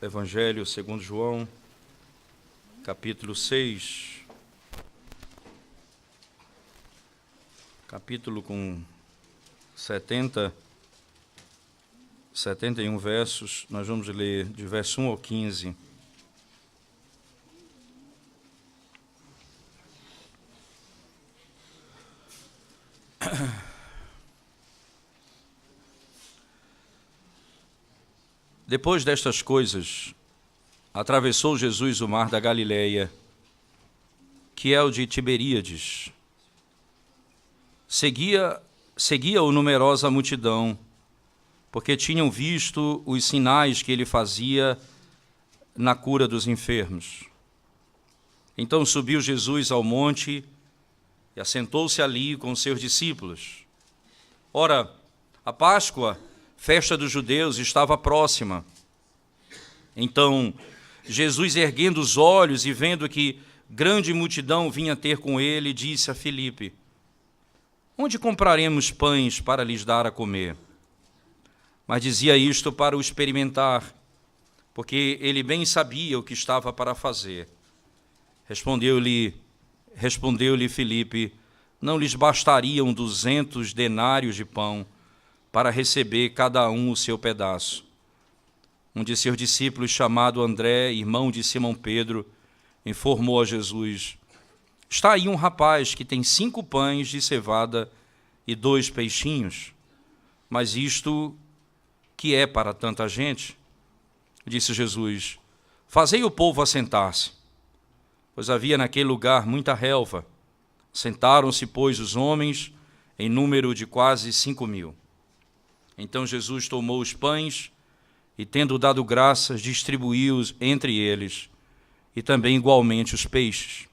Evangelho segundo João, capítulo 6, capítulo com 71 versos. Nós vamos ler de verso 1 ao 15. Depois destas coisas, atravessou Jesus o mar da Galileia, que é o de Tiberíades. Seguia-o numerosa multidão, porque tinham visto os sinais que ele fazia na cura dos enfermos. Então subiu Jesus ao monte e assentou-se ali com seus discípulos. Ora, a Páscoa, festa dos judeus, estava próxima. Então, Jesus, erguendo os olhos e vendo que grande multidão vinha ter com ele, disse a Filipe: onde compraremos pães para lhes dar a comer? Mas dizia isto para o experimentar, porque ele bem sabia o que estava para fazer. Respondeu-lhe Filipe: não lhes bastariam 200 denários de pão para receber cada um o seu pedaço. Um de seus discípulos, chamado André, irmão de Simão Pedro, informou a Jesus: está aí um rapaz que tem 5 pães de cevada e 2 peixinhos. Mas isto que é para tanta gente? Disse Jesus: fazei o povo assentar-se. Pois havia naquele lugar muita relva. Sentaram-se, pois, os homens, em número de quase 5.000. Então Jesus tomou os pães e, tendo dado graças, distribuiu-os entre eles, e também igualmente os peixes,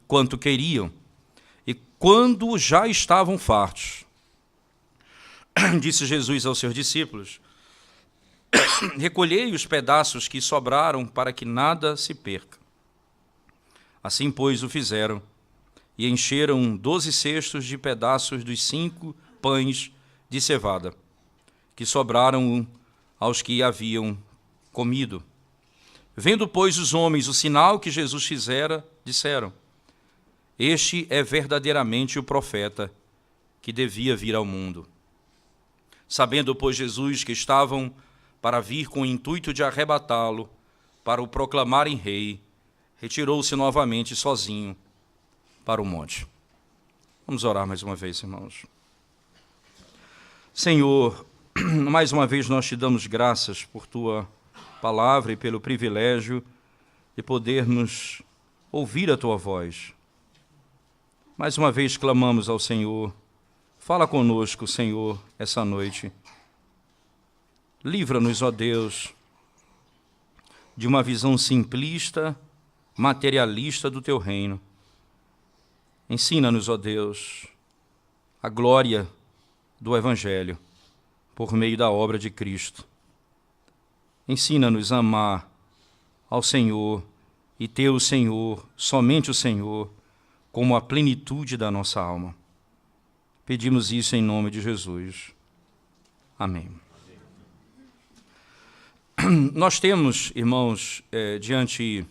quanto queriam. E quando já estavam fartos, disse Jesus aos seus discípulos: recolhei os pedaços que sobraram, para que nada se perca. Assim, pois, o fizeram, e encheram 12 cestos de pedaços dos 5 pães de cevada, que sobraram aos que haviam comido. Vendo, pois, os homens o sinal que Jesus fizera, disseram: este é verdadeiramente o profeta que devia vir ao mundo. Sabendo, pois, Jesus que estavam para vir com o intuito de arrebatá-lo, para o proclamarem rei, retirou-se novamente sozinho para o monte. Vamos orar mais uma vez, irmãos. Senhor, mais uma vez nós te damos graças por tua palavra e pelo privilégio de podermos ouvir a tua voz. Mais uma vez clamamos ao Senhor: fala conosco, Senhor, essa noite. Livra-nos, ó Deus, de uma visão simplista, materialista do teu reino. Ensina-nos, ó Deus, a glória do Evangelho por meio da obra de Cristo. Ensina-nos a amar ao Senhor e ter o Senhor, somente o Senhor, como a plenitude da nossa alma. Pedimos isso em nome de Jesus. Amém. Nós temos, irmãos, diante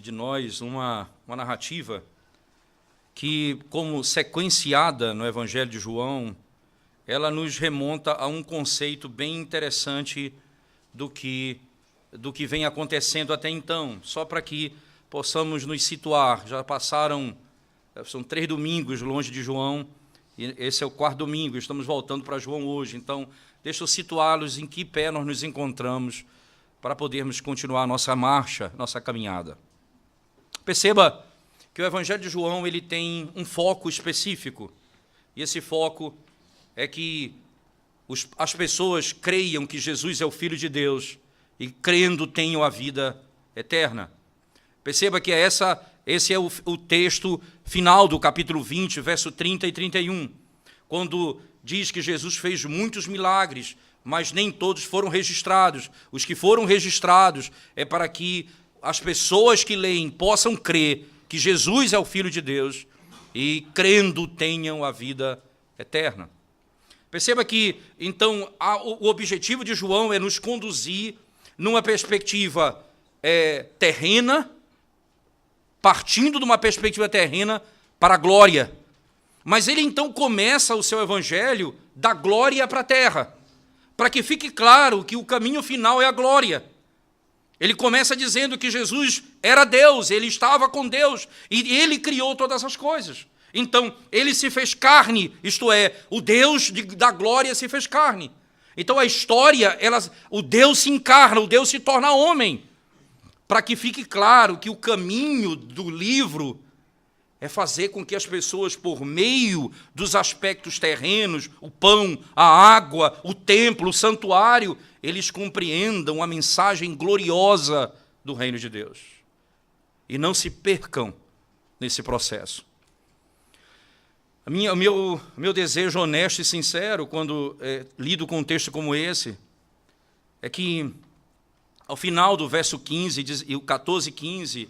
de nós uma narrativa que, como sequenciada no Evangelho de João, ela nos remonta a um conceito bem interessante do que vem acontecendo até então. Só para que possamos nos situar, já passaram, são 3 domingos longe de João, e esse é o 4º domingo, estamos voltando para João hoje. Então, deixa eu situá-los em que pé nós nos encontramos para podermos continuar nossa marcha, nossa caminhada. Perceba que o Evangelho de João ele tem um foco específico, e esse foco é que as pessoas creiam que Jesus é o Filho de Deus e, crendo, tenham a vida eterna. Perceba que esse é o texto final do capítulo 20, verso 30 e 31, quando diz que Jesus fez muitos milagres, mas nem todos foram registrados. Os que foram registrados é para que as pessoas que leem possam crer que Jesus é o Filho de Deus e, crendo, tenham a vida eterna. Perceba que, então, o objetivo de João é nos conduzir numa perspectiva terrena, partindo de uma perspectiva terrena para a glória. Mas ele, então, começa o seu evangelho da glória para a terra, para que fique claro que o caminho final é a glória. Ele começa dizendo que Jesus era Deus, ele estava com Deus, e ele criou todas as coisas. Então, ele se fez carne, isto é, o Deus da glória se fez carne. Então, a história, o Deus se encarna, o Deus se torna homem, para que fique claro que o caminho do livro é fazer com que as pessoas, por meio dos aspectos terrenos, o pão, a água, o templo, o santuário, eles compreendam a mensagem gloriosa do reino de Deus. E não se percam nesse processo. O meu desejo honesto e sincero, quando lido com um texto como esse, é que, ao final do verso 15 e o 14 e 15,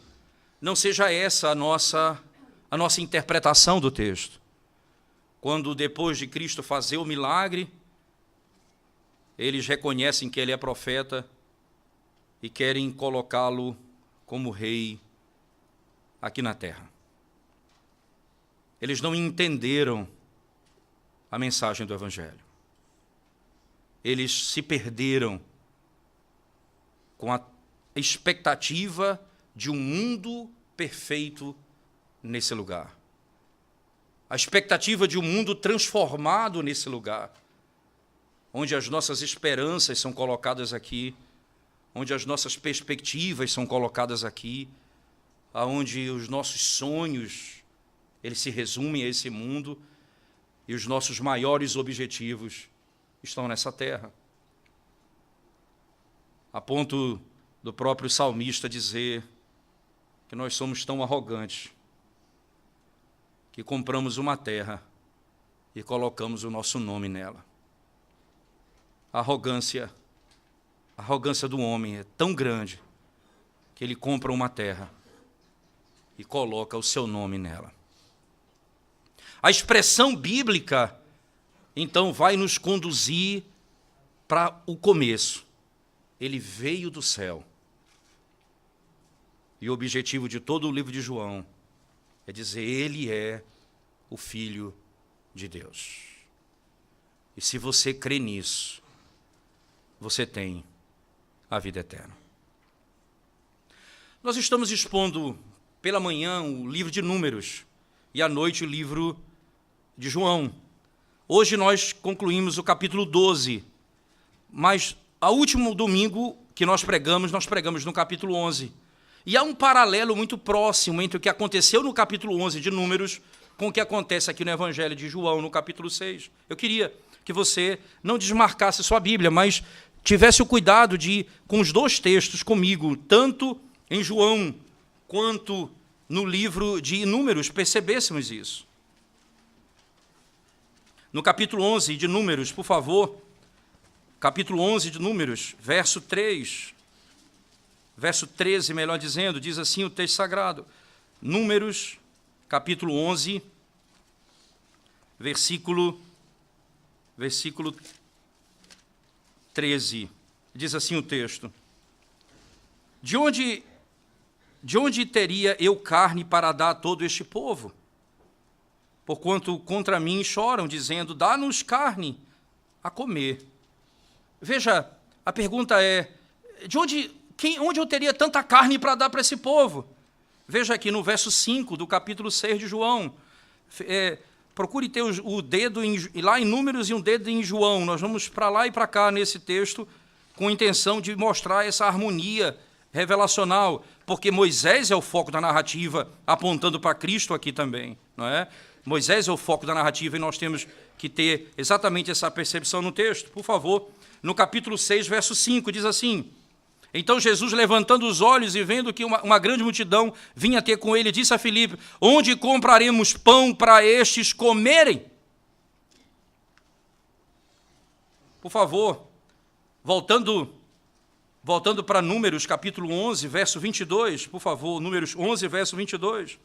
não seja essa a nossa interpretação do texto. Quando, depois de Cristo fazer o milagre, eles reconhecem que ele é profeta e querem colocá-lo como rei aqui na terra. Eles não entenderam a mensagem do Evangelho. Eles se perderam com a expectativa de um mundo perfeito nesse lugar. A expectativa de um mundo transformado nesse lugar, onde as nossas esperanças são colocadas aqui, onde as nossas perspectivas são colocadas aqui, onde os nossos sonhos eles se resumem a esse mundo e os nossos maiores objetivos estão nessa terra. A ponto do próprio salmista dizer que nós somos tão arrogantes que compramos uma terra e colocamos o nosso nome nela. A arrogância do homem é tão grande que ele compra uma terra e coloca o seu nome nela. A expressão bíblica, então, vai nos conduzir para o começo. Ele veio do céu. E o objetivo de todo o livro de João é dizer, ele é o Filho de Deus. E se você crê nisso, você tem a vida eterna. Nós estamos expondo pela manhã o livro de Números e à noite o livro de João. Hoje nós concluímos o capítulo 12, mas ao último domingo que nós pregamos no capítulo 11. E há um paralelo muito próximo entre o que aconteceu no capítulo 11 de Números com o que acontece aqui no Evangelho de João, no capítulo 6. Eu queria que você não desmarcasse sua Bíblia, mas tivesse o cuidado de ir com os dois textos comigo, tanto em João quanto no livro de Números, percebêssemos isso. No capítulo 11 de Números, por favor, capítulo 11 de Números, verso 3, verso 13, melhor dizendo, diz assim o texto sagrado. Números, capítulo 11, versículo 13, diz assim o texto. De onde teria eu carne para dar a todo este povo? Porquanto contra mim choram, dizendo, dá-nos carne a comer. Veja, a pergunta é, onde eu teria tanta carne para dar para esse povo? Veja aqui no verso 5 do capítulo 6 de João. Procure ter o dedo lá em Números e um dedo em João. Nós vamos para lá e para cá nesse texto com a intenção de mostrar essa harmonia revelacional, porque Moisés é o foco da narrativa, apontando para Cristo aqui também, não é? Moisés é o foco da narrativa e nós temos que ter exatamente essa percepção no texto. Por favor, no capítulo 6, verso 5, diz assim, então Jesus, levantando os olhos e vendo que uma grande multidão vinha ter com ele, disse a Filipe, onde compraremos pão para estes comerem? Por favor, voltando para Números, capítulo 11, verso 22, por favor, Números 11, verso 22.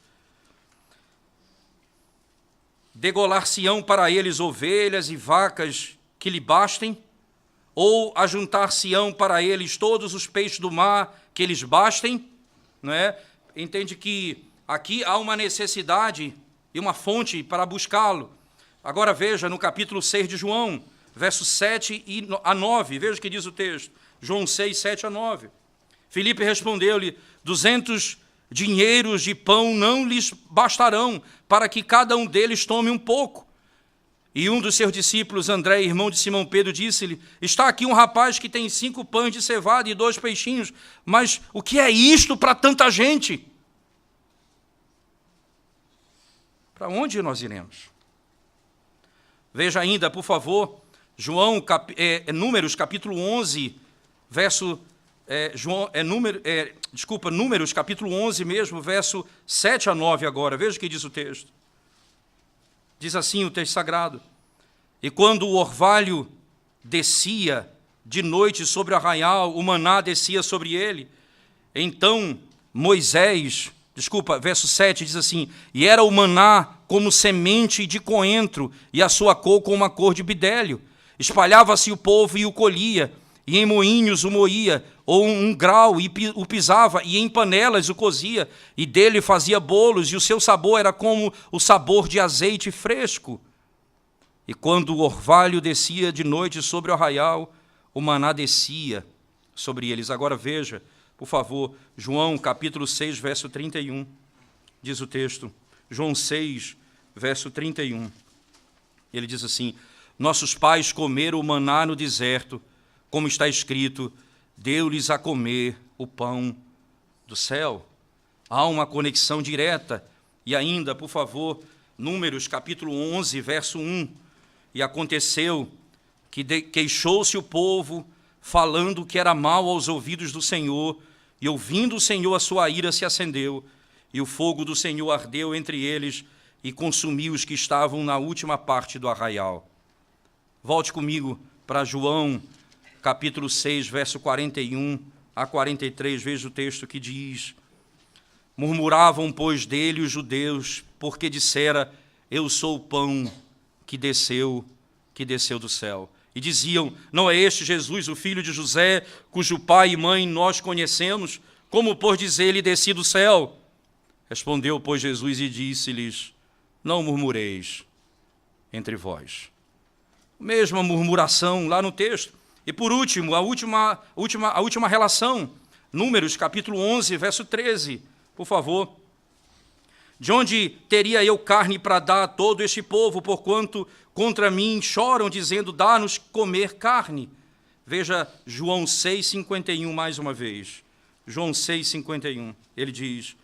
Degolar-se-ão para eles ovelhas e vacas que lhe bastem, ou ajuntar-se-ão para eles todos os peixes do mar que lhes bastem, não é? Entende que aqui há uma necessidade e uma fonte para buscá-lo. Agora veja no capítulo 6 de João, versos 7 a 9, veja o que diz o texto, João 6, 7 a 9. Filipe respondeu-lhe, 200 dinheiros de pão não lhes bastarão, para que cada um deles tome um pouco. E um dos seus discípulos, André, irmão de Simão Pedro, disse-lhe, está aqui um rapaz que tem 5 pães de cevada e 2 peixinhos, mas o que é isto para tanta gente? Para onde nós iremos? Veja ainda, por favor, Números capítulo 11, verso... Números capítulo 11 mesmo, verso 7 a 9 agora. Veja o que diz o texto. Diz assim o texto sagrado, e quando o orvalho descia de noite sobre o arraial, o maná descia sobre ele, então verso 7 diz assim, e era o maná como semente de coentro, e a sua cor como a cor de bidélio. Espalhava-se o povo e o colhia, e em moinhos o moía, ou um grau, e o pisava, e em panelas o cozia, e dele fazia bolos, e o seu sabor era como o sabor de azeite fresco. E quando o orvalho descia de noite sobre o arraial, o maná descia sobre eles. Agora veja, por favor, João capítulo 6, verso 31, diz o texto, João 6, verso 31, ele diz assim, nossos pais comeram o maná no deserto, como está escrito, deu-lhes a comer o pão do céu. Há uma conexão direta. E ainda, por favor, Números capítulo 11, verso 1. E aconteceu que queixou-se o povo, falando que era mal aos ouvidos do Senhor, e ouvindo o Senhor a sua ira se acendeu, e o fogo do Senhor ardeu entre eles, e consumiu os que estavam na última parte do arraial. Volte comigo para João capítulo 6, verso 41 a 43, veja o texto que diz, murmuravam, pois, dele os judeus, porque dissera, eu sou o pão que desceu do céu. E diziam, não é este Jesus, o filho de José, cujo pai e mãe nós conhecemos, como por dizer, ele desci do céu? Respondeu, pois, Jesus e disse-lhes, não murmureis entre vós. Mesma murmuração lá no texto. E por último, a última relação, Números, capítulo 11, verso 13, por favor. De onde teria eu carne para dar a todo este povo, porquanto contra mim choram, dizendo, dá-nos comer carne. Veja João 6,51 mais uma vez. João 6,51, ele diz,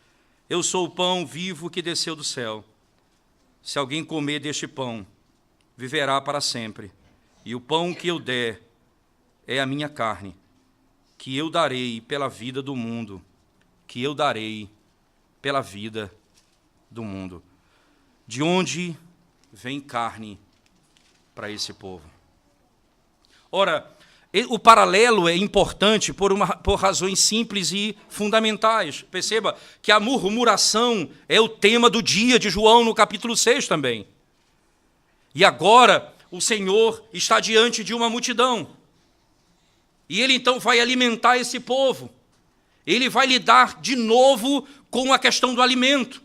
eu sou o pão vivo que desceu do céu. Se alguém comer deste pão, viverá para sempre. E o pão que eu der, é a minha carne, que eu darei pela vida do mundo, que eu darei pela vida do mundo. De onde vem carne para esse povo? Ora, o paralelo é importante por razões simples e fundamentais. Perceba que a murmuração é o tema do dia de João no capítulo 6 também. E agora o Senhor está diante de uma multidão. E ele então vai alimentar esse povo. Ele vai lidar de novo com a questão do alimento.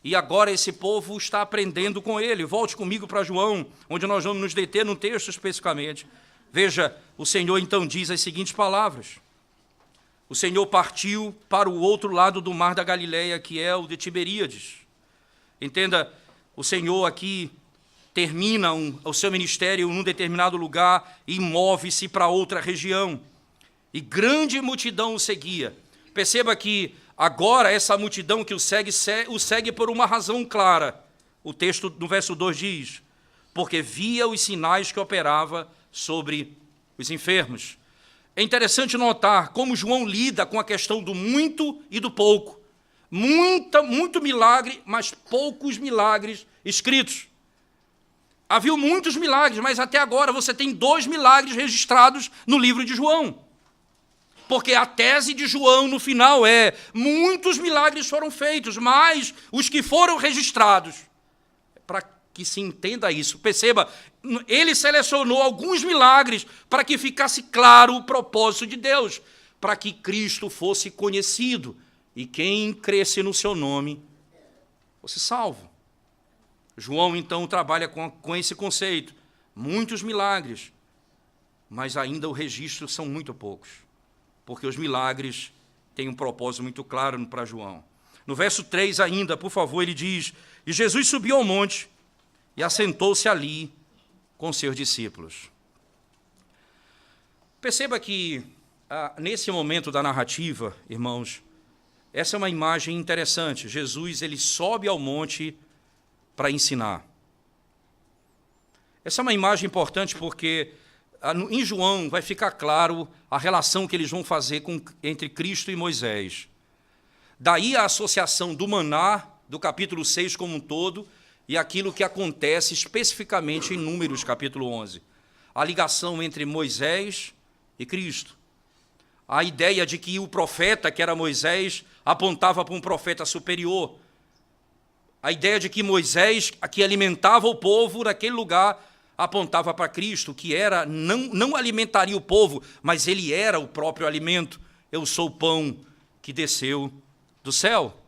E agora esse povo está aprendendo com ele. Volte comigo para João, onde nós vamos nos deter num texto especificamente. Veja, o Senhor então diz as seguintes palavras. O Senhor partiu para o outro lado do mar da Galileia, que é o de Tiberíades. Entenda, o Senhor aqui termina o seu ministério num determinado lugar e move-se para outra região. E grande multidão o seguia. Perceba que agora essa multidão que o segue por uma razão clara. O texto no verso 2 diz, porque via os sinais que operava sobre os enfermos. É interessante notar como João lida com a questão do muito e do pouco. Muito milagre, mas poucos milagres escritos. Havia muitos milagres, mas até agora você tem 2 milagres registrados no livro de João. Porque a tese de João no final é, muitos milagres foram feitos, mas os que foram registrados, para que se entenda isso, perceba, Ele selecionou alguns milagres para que ficasse claro o propósito de Deus, para que Cristo fosse conhecido e quem cresce no seu nome fosse salvo. João, então, trabalha com esse conceito. Muitos milagres, mas ainda o registro são muito poucos, porque os milagres têm um propósito muito claro para João. No verso 3 ainda, por favor, ele diz: e Jesus subiu ao monte e assentou-se ali com seus discípulos. Perceba que, nesse momento da narrativa, irmãos, essa é uma imagem interessante. Jesus, ele sobe ao monte para ensinar. Essa é uma imagem importante porque em João vai ficar claro a relação que eles vão fazer entre Cristo e Moisés. Daí a associação do maná, do capítulo 6 como um todo, e aquilo que acontece especificamente em Números, capítulo 11. A ligação entre Moisés e Cristo. A ideia de que o profeta, que era Moisés, apontava para um profeta superior. A ideia de que Moisés, que alimentava o povo naquele lugar, apontava para Cristo, que era não alimentaria o povo, mas ele era o próprio alimento. Eu sou o pão que desceu do céu.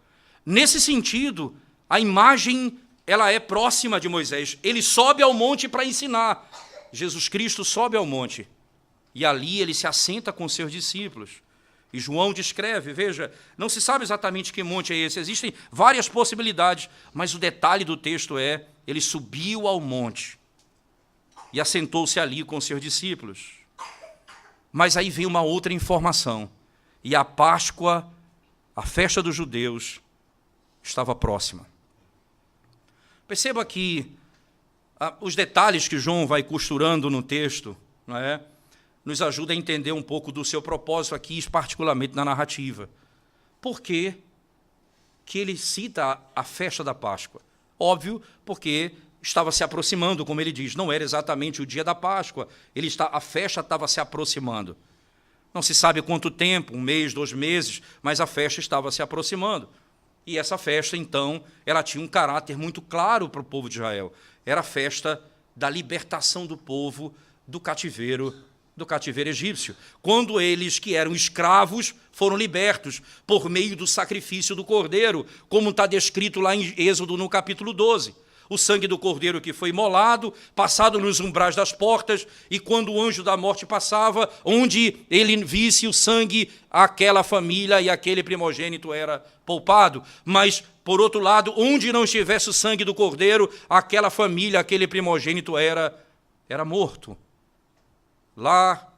Nesse sentido, a imagem ela é próxima de Moisés. Ele sobe ao monte para ensinar. Jesus Cristo sobe ao monte e ali ele se assenta com seus discípulos. E João descreve, veja, não se sabe exatamente que monte é esse, existem várias possibilidades, mas o detalhe do texto é, ele subiu ao monte e assentou-se ali com seus discípulos. Mas aí vem uma outra informação, e a Páscoa, a festa dos judeus, estava próxima. Perceba que os detalhes que João vai costurando no texto, não é, nos ajuda a entender um pouco do seu propósito aqui, particularmente na narrativa. Por que ele cita a festa da Páscoa? Óbvio, porque estava se aproximando, como ele diz, não era exatamente o dia da Páscoa, a festa estava se aproximando. Não se sabe quanto tempo, 1 mês, 2 meses, mas a festa estava se aproximando. E essa festa, então, ela tinha um caráter muito claro para o povo de Israel. Era a festa da libertação do povo do cativeiro egípcio, quando eles que eram escravos foram libertos por meio do sacrifício do cordeiro, como está descrito lá em Êxodo no capítulo 12. O sangue do cordeiro que foi imolado, passado nos umbrais das portas, e quando o anjo da morte passava, onde ele visse o sangue, aquela família e aquele primogênito era poupado. Mas, por outro lado, onde não estivesse o sangue do cordeiro, aquela família, aquele primogênito era morto. Lá,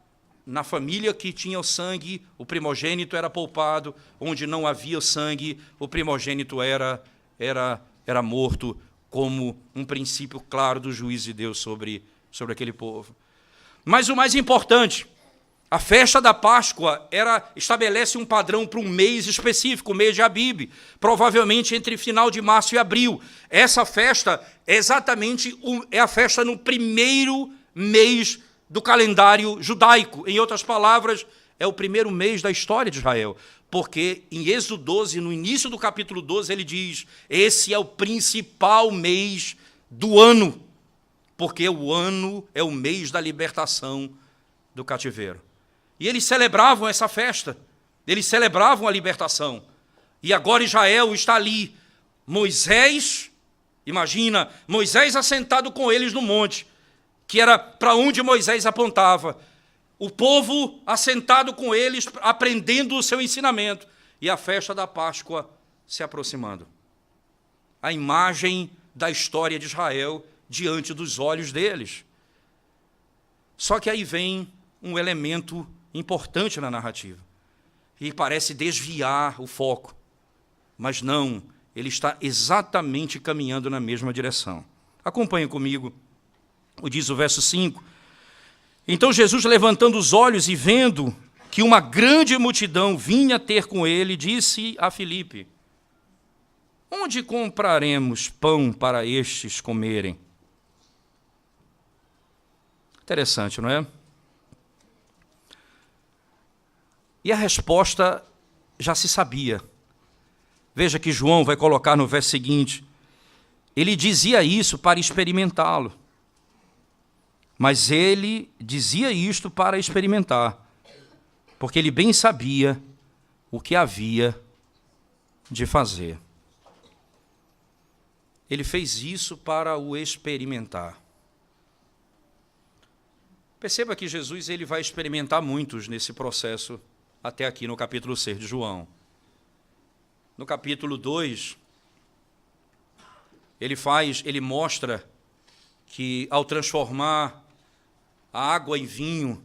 na família que tinha o sangue, o primogênito era poupado. Onde não havia o sangue, o primogênito era morto, como um princípio claro do juízo de Deus sobre aquele povo. Mas o mais importante, a festa da Páscoa estabelece um padrão para um mês específico, o mês de Abib, provavelmente entre final de março e abril. Essa festa é exatamente a festa no primeiro mês do calendário judaico. Em outras palavras, é o primeiro mês da história de Israel. Porque em Êxodo 12, no início do capítulo 12, ele diz, esse é o principal mês do ano, porque o ano é o mês da libertação do cativeiro. E eles celebravam essa festa, eles celebravam a libertação. E agora Israel está ali. Moisés, imagina, Moisés assentado com eles no monte, que era para onde Moisés apontava. O povo assentado com eles, aprendendo o seu ensinamento, e a festa da Páscoa se aproximando. A imagem da história de Israel diante dos olhos deles. Só que aí vem um elemento importante na narrativa, e parece desviar o foco, mas não, ele está exatamente caminhando na mesma direção. Acompanhe comigo, diz o verso 5, então Jesus, levantando os olhos e vendo que uma grande multidão vinha ter com ele, disse a Filipe, onde compraremos pão para estes comerem? Interessante, não é? E a resposta já se sabia. Veja que João vai colocar no verso seguinte, ele dizia isso para experimentá-lo. Mas ele dizia isto para experimentar, porque ele bem sabia o que havia de fazer. Ele fez isso para o experimentar. Perceba que Jesus ele vai experimentar muitos nesse processo, até aqui no capítulo 6 de João. No capítulo 2, ele mostra que ao transformar a água em vinho,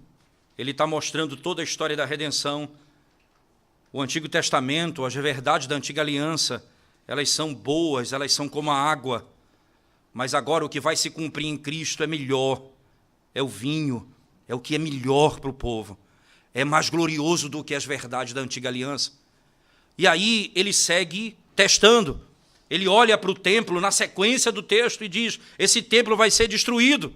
ele está mostrando toda a história da redenção. O Antigo Testamento, as verdades da Antiga Aliança, elas são boas, elas são como a água, mas agora o que vai se cumprir em Cristo é melhor, é o vinho, é o que é melhor para o povo, é mais glorioso do que as verdades da Antiga Aliança. E aí ele segue testando, ele olha para o templo na sequência do texto e diz, esse templo vai ser destruído.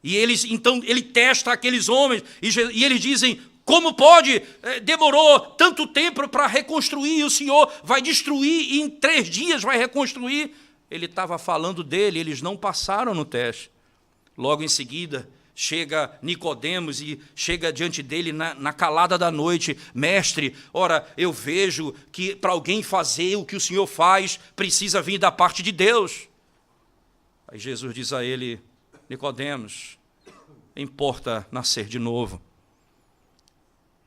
E então ele testa aqueles homens e eles dizem, como pode? Demorou tanto tempo para reconstruir e o Senhor vai destruir e em 3 dias vai reconstruir. Ele estava falando dele, eles não passaram no teste. Logo em seguida, chega Nicodemos e chega diante dele na calada da noite. Mestre, ora, eu vejo que para alguém fazer o que o Senhor faz, precisa vir da parte de Deus. Aí Jesus diz a ele, Nicodemos, importa nascer de novo.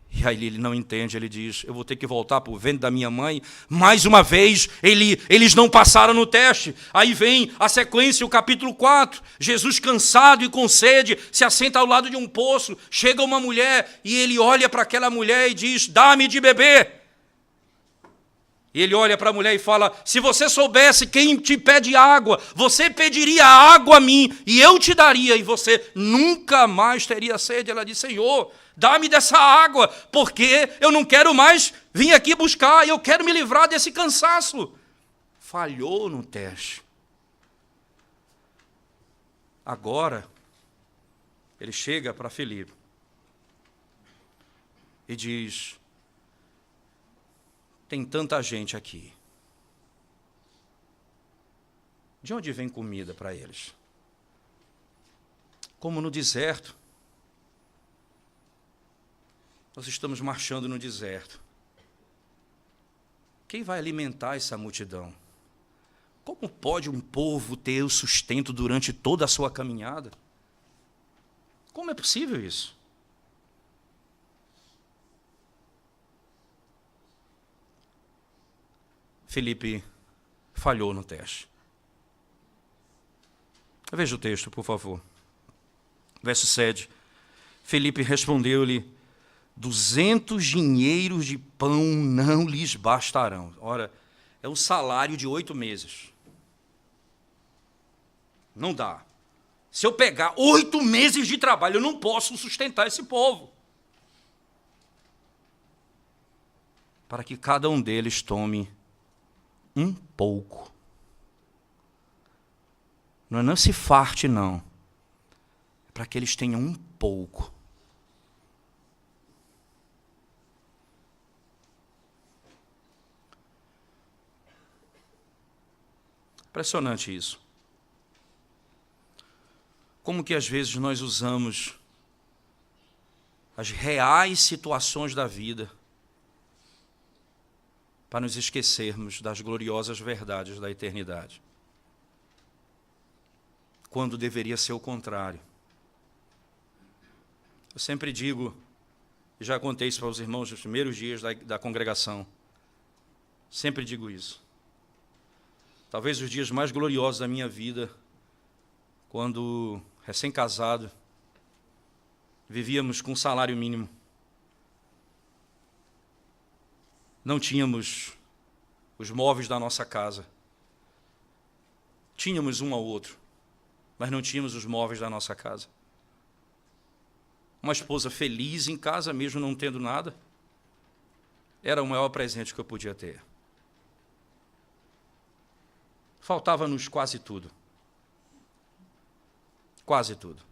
E aí ele não entende, ele diz, eu vou ter que voltar para o ventre da minha mãe. Mais uma vez, eles não passaram no teste. Aí vem a sequência, o capítulo 4. Jesus, cansado e com sede, se assenta ao lado de um poço. Chega uma mulher e ele olha para aquela mulher e diz, dá-me de beber. E ele olha para a mulher e fala, se você soubesse quem te pede água, você pediria água a mim e eu te daria e você nunca mais teria sede. Ela diz, Senhor, dá-me dessa água, porque eu não quero mais vir aqui buscar, eu quero me livrar desse cansaço. Falhou no teste. Agora, ele chega para Filipe e diz, tem tanta gente aqui. De onde vem comida para eles? Como no deserto. Nós estamos marchando no deserto. Quem vai alimentar essa multidão? Como pode um povo ter o sustento durante toda a sua caminhada? Como é possível isso? Filipe falhou no teste. Veja o texto, por favor. Verso 7. Filipe respondeu-lhe, 200 dinheiros de pão não lhes bastarão. Ora, é um salário de 8 meses. Não dá. Se eu pegar 8 meses de trabalho, eu não posso sustentar esse povo. Para que cada um deles tome um pouco. Não se farte, não. É para que eles tenham um pouco. Impressionante isso. Como que às vezes nós usamos as reais situações da vida para nos esquecermos das gloriosas verdades da eternidade. Quando deveria ser o contrário. Eu sempre digo, e já contei isso para os irmãos nos primeiros dias da congregação, sempre digo isso. Talvez os dias mais gloriosos da minha vida, quando, recém-casado, vivíamos com um salário mínimo. Não tínhamos os móveis da nossa casa. Tínhamos um ao outro, mas não tínhamos os móveis da nossa casa. Uma esposa feliz em casa, mesmo não tendo nada, era o maior presente que eu podia ter. Faltava-nos quase tudo. Quase tudo.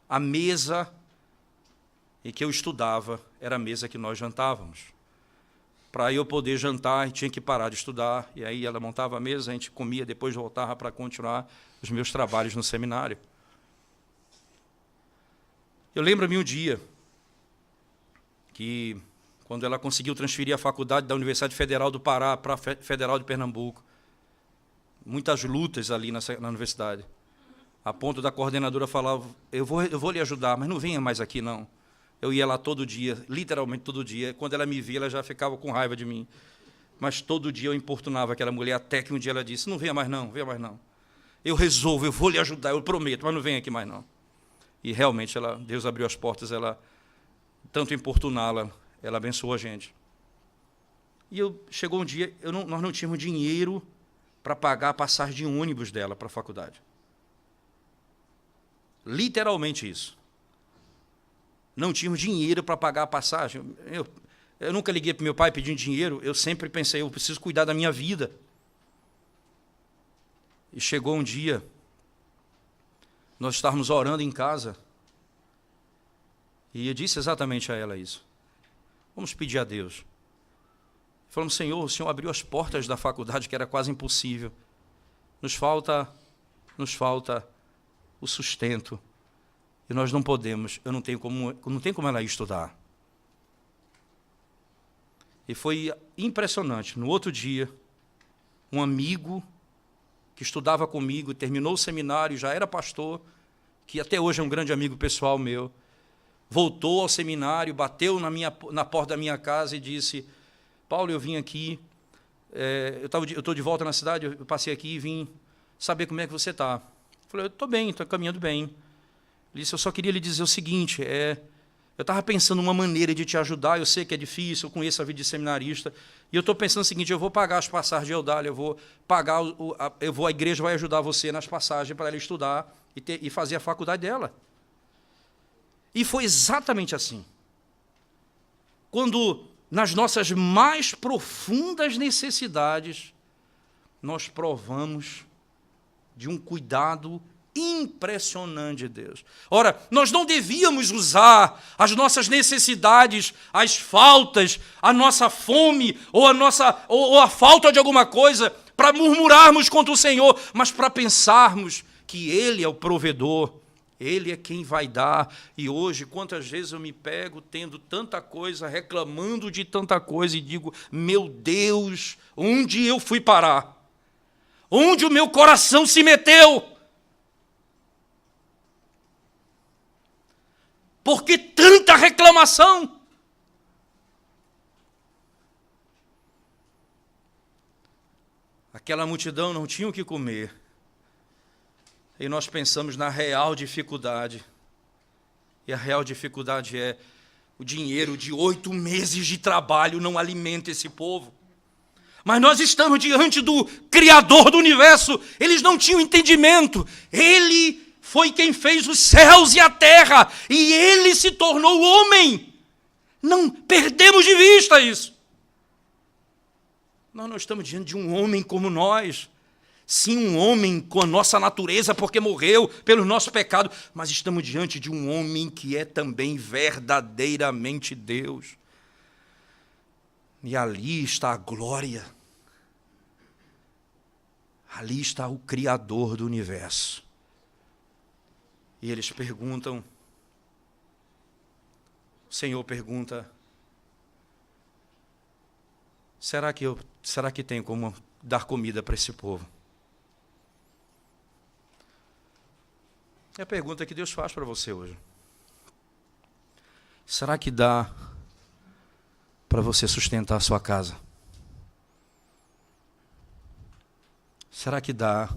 A mesa em que eu estudava era a mesa que nós jantávamos. Para eu poder jantar, tinha que parar de estudar, e aí ela montava a mesa, a gente comia, depois voltava para continuar os meus trabalhos no seminário. Eu lembro-me um dia que, quando ela conseguiu transferir a faculdade da Universidade Federal do Pará para a Federal de Pernambuco, muitas lutas ali na universidade, a ponto da coordenadora falar, eu vou lhe ajudar, mas não venha mais aqui, não. Eu ia lá todo dia, literalmente todo dia. Quando ela me via, ela já ficava com raiva de mim. Mas todo dia eu importunava aquela mulher, até que um dia ela disse, não venha mais não, venha mais não. Eu resolvo, eu vou lhe ajudar, eu prometo, mas não venha aqui mais não. E realmente Deus abriu as portas, tanto importuná-la, ela abençoou a gente. E chegou um dia, nós não tínhamos dinheiro para pagar a passagem de ônibus dela para a faculdade. Literalmente isso. Não tínhamos dinheiro para pagar a passagem. Eu nunca liguei para meu pai pedindo dinheiro, eu sempre pensei, eu preciso cuidar da minha vida. E chegou um dia, nós estávamos orando em casa, e eu disse exatamente a ela isso. Vamos pedir a Deus. Falamos, Senhor, o Senhor abriu as portas da faculdade, que era quase impossível. Nos falta o sustento. E nós não podemos, não tem como ela ir estudar. E foi impressionante. No outro dia, um amigo que estudava comigo, terminou o seminário, já era pastor, que até hoje é um grande amigo pessoal meu, voltou ao seminário, bateu na porta da minha casa e disse, Paulo, eu vim aqui, eu estou de volta na cidade, eu passei aqui e vim saber como é que você está. Falei, eu estou bem, estou caminhando bem. Ele disse, eu só queria lhe dizer o seguinte, eu estava pensando uma maneira de te ajudar, eu sei que é difícil, eu conheço a vida de seminarista, e eu estou pensando o seguinte, eu vou pagar as passagens de Eudália, eu vou pagar, a igreja vai ajudar você nas passagens para ela estudar e fazer a faculdade dela. E foi exatamente assim. Quando, nas nossas mais profundas necessidades, nós provamos de um cuidado impressionante de Deus. Ora, nós não devíamos usar as nossas necessidades, as faltas, a nossa fome ou a falta de alguma coisa para murmurarmos contra o Senhor, mas para pensarmos que Ele é o provedor, Ele é quem vai dar. E hoje, quantas vezes eu me pego tendo tanta coisa, reclamando de tanta coisa e digo, meu Deus, onde eu fui parar? Onde o meu coração se meteu? Por que tanta reclamação? Aquela multidão não tinha o que comer. E nós pensamos na real dificuldade. E a real dificuldade é o dinheiro de 8 meses de trabalho não alimenta esse povo. Mas nós estamos diante do Criador do universo. Eles não tinham entendimento. Ele foi quem fez os céus e a terra, e Ele se tornou homem. Não perdemos de vista isso. Nós não estamos diante de um homem como nós, sim, um homem com a nossa natureza, porque morreu pelo nosso pecado, mas estamos diante de um homem que é também verdadeiramente Deus. E ali está a glória. Ali está o Criador do universo. E eles perguntam, o Senhor pergunta, será que tem como dar comida para esse povo? É a pergunta que Deus faz para você hoje. Será que dá para você sustentar a sua casa? Será que dá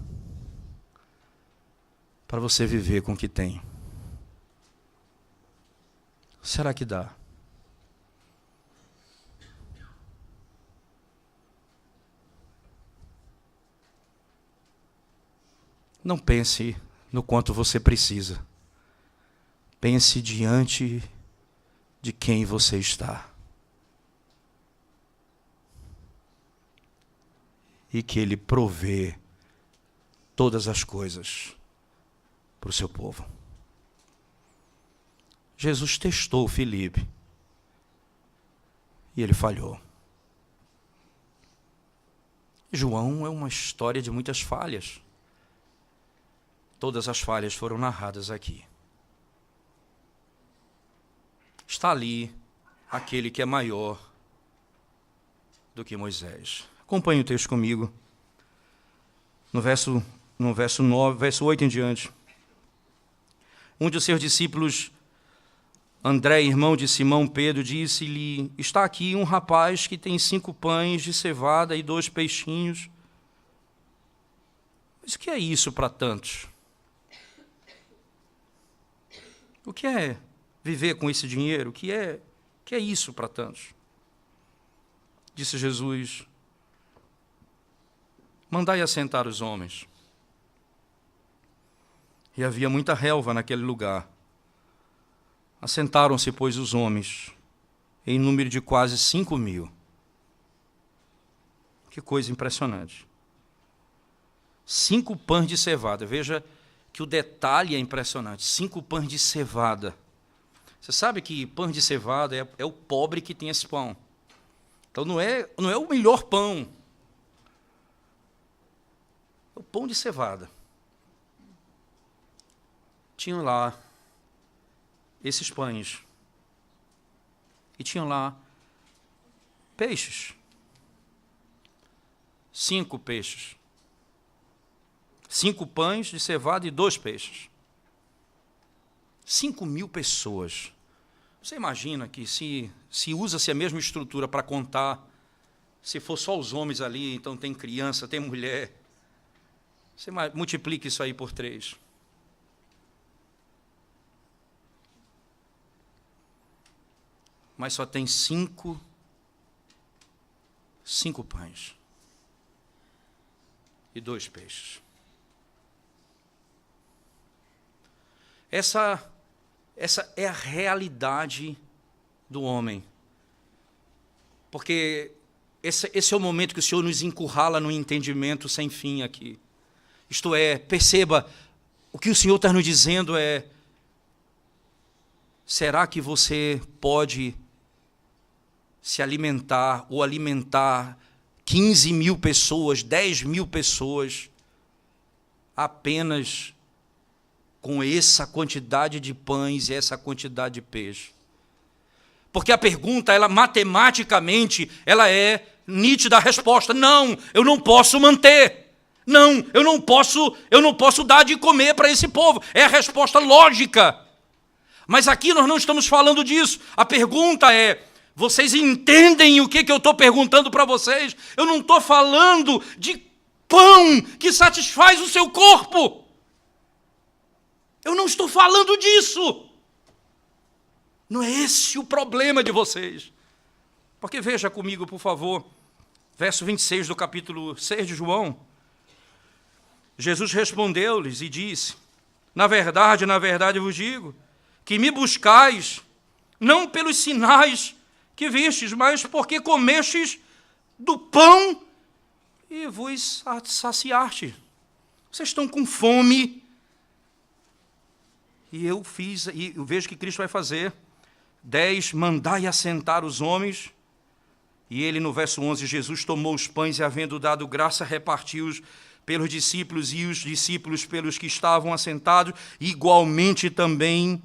para você viver com o que tem? Será que dá? Não pense no quanto você precisa. Pense diante de quem você está. E que Ele provê todas as coisas para o seu povo. Jesus testou Filipe e ele falhou. João é uma história de muitas falhas. Todas as falhas foram narradas aqui. está ali aquele que é maior do que Moisés. Acompanhe o texto comigo. No verso 9, verso 8 em diante. Um de seus discípulos, André, irmão de Simão Pedro, disse-lhe: está aqui um rapaz que tem 5 pães de cevada e 2 peixinhos. Mas o que é isso para tantos? O que é viver com esse dinheiro? O que é isso para tantos? Disse Jesus: mandai assentar os homens. E havia muita relva naquele lugar. Assentaram-se, pois, os homens, em número de quase 5.000. Que coisa impressionante. 5 pães de cevada. Veja que o detalhe é impressionante. 5 pães de cevada. Você sabe que pães de cevada é o pobre que tem esse pão. Então não é o melhor pão. É o pão de cevada. Tinham lá esses pães. E tinham lá peixes. 5 peixes. 5 pães de cevada e 2 peixes. 5.000 pessoas. Você imagina que se usa-se a mesma estrutura para contar, se for só os homens ali, então tem criança, tem mulher, você multiplica isso aí por 3. Mas só tem 5 pães e 2 peixes. Essa é a realidade do homem. Porque esse é o momento que o Senhor nos encurrala no entendimento sem fim aqui. Isto é, perceba, o que o Senhor está nos dizendo é: será que você pode se alimentar ou alimentar 15.000 pessoas, 10.000 pessoas, apenas com essa quantidade de pães e essa quantidade de peixe? Porque a pergunta, ela matematicamente, ela é nítida a resposta: não, eu não posso manter. Não, eu não posso dar de comer para esse povo. É a resposta lógica. Mas aqui nós não estamos falando disso. A pergunta é: vocês entendem o que eu estou perguntando para vocês? Eu não estou falando de pão que satisfaz o seu corpo. Eu não estou falando disso. Não é esse o problema de vocês. Porque veja comigo, por favor, verso 26 do capítulo 6 de João. Jesus respondeu-lhes e disse: na verdade vos digo, que me buscais, não pelos sinais que vistes, mas porque comestes do pão e vos saciaste. Vocês estão com fome. E eu vejo que Cristo vai fazer. 10, mandai assentar os homens. E ele, no verso 11, Jesus tomou os pães e, havendo dado graça, repartiu-os pelos discípulos, e os discípulos pelos que estavam assentados, igualmente também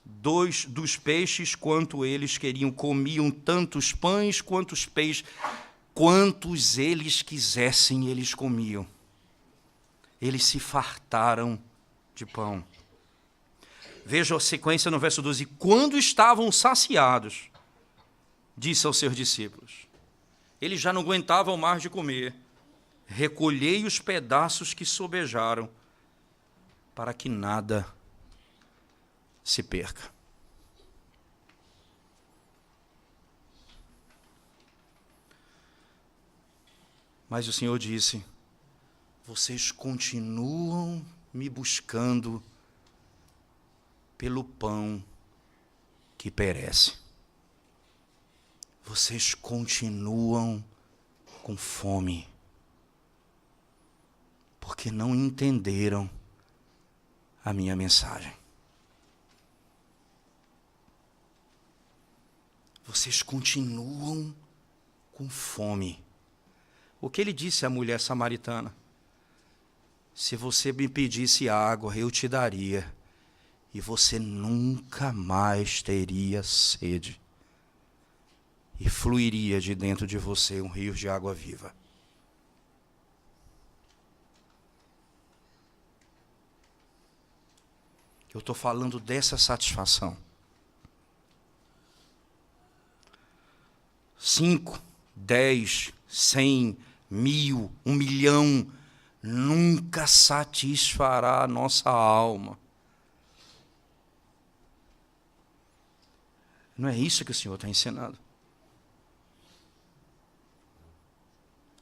2 dos peixes, quanto eles queriam. Comiam tantos pães quantos peixes, quantos eles quisessem, eles comiam. Eles se fartaram de pão. Veja a sequência no verso 12. Quando estavam saciados, disse aos seus discípulos, eles já não aguentavam mais de comer: recolhei os pedaços que sobejaram, para que nada se perca. Mas o Senhor disse: vocês continuam me buscando pelo pão que perece. Vocês continuam com fome, porque não entenderam a minha mensagem. Vocês continuam com fome. O que ele disse à mulher samaritana? Se você me pedisse água, eu te daria. e você nunca mais teria sede. E fluiria de dentro de você um rio de água viva. Eu estou falando dessa satisfação. 5, 10, 100, 1000, 1 milhão nunca satisfará a nossa alma. Não é isso que o Senhor está ensinando.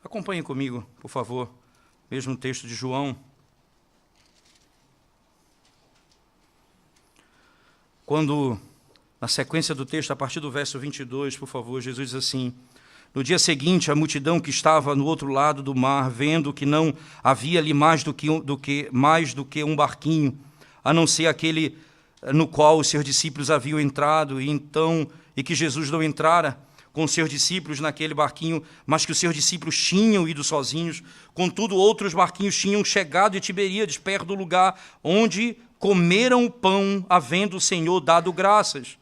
Acompanhe comigo, por favor, mesmo texto de João. Quando, na sequência do texto, a partir do verso 22, por favor, Jesus diz assim: no dia seguinte, a multidão que estava no outro lado do mar, vendo que não havia ali mais do que um barquinho, a não ser aquele no qual os seus discípulos haviam entrado, e que Jesus não entrara com os seus discípulos naquele barquinho, mas que os seus discípulos tinham ido sozinhos. Contudo, outros barquinhos tinham chegado de Tiberíades, perto do lugar onde comeram o pão, havendo o Senhor dado graças.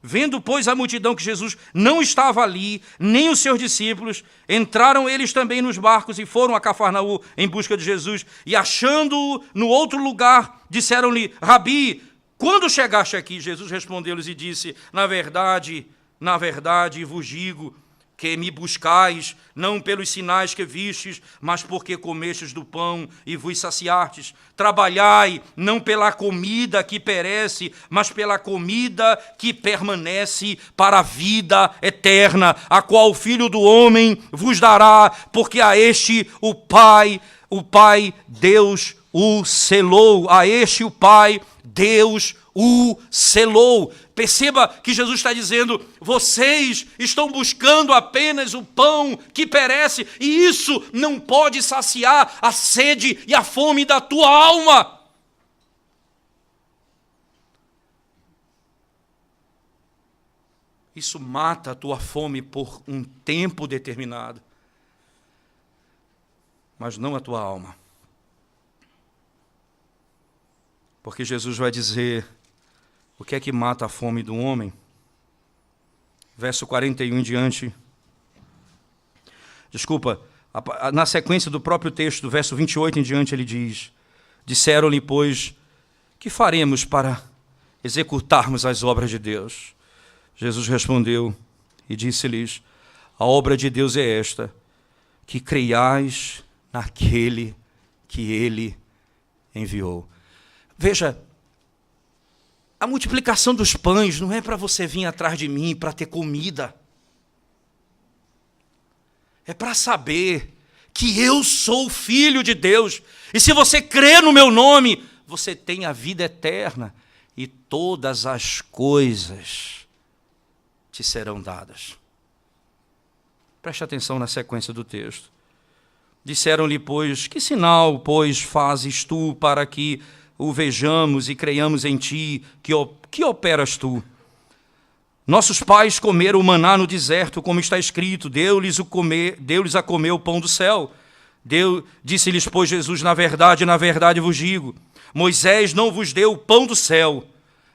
Vendo, pois, a multidão que Jesus não estava ali, nem os seus discípulos, entraram eles também nos barcos e foram a Cafarnaum em busca de Jesus. E achando-o no outro lugar, disseram-lhe: Rabi, quando chegaste aqui? Jesus respondeu-lhes e disse: na verdade, vos digo que me buscais, não pelos sinais que vistes, mas porque comestes do pão e vos saciastes. Trabalhai, não pela comida que perece, mas pela comida que permanece para a vida eterna, a qual o Filho do Homem vos dará, porque a este o Pai, Deus o selou. A este o Pai, Deus o selou. Perceba que Jesus está dizendo: vocês estão buscando apenas o pão que perece, e isso não pode saciar a sede e a fome da tua alma. Isso mata a tua fome por um tempo determinado, mas não a tua alma. Porque Jesus vai dizer o que é que mata a fome do homem. Verso 41 em diante. Na sequência do próprio texto, do verso 28 em diante, ele diz: disseram-lhe, pois, que faremos para executarmos as obras de Deus? Jesus respondeu e disse-lhes: a obra de Deus é esta, que creiais naquele que ele enviou. Veja, a multiplicação dos pães não é para você vir atrás de mim para ter comida. É para saber que eu sou filho de Deus. E se você crer no meu nome, você tem a vida eterna. E todas as coisas te serão dadas. Preste atenção na sequência do texto. Disseram-lhe, pois, que sinal, pois, fazes tu para que o vejamos e creiamos em ti? Que operas tu? Nossos pais comeram o maná no deserto, como está escrito: deu-lhes a comer o pão do céu. Disse-lhes, pois, Jesus: na verdade vos digo, Moisés não vos deu o pão do céu,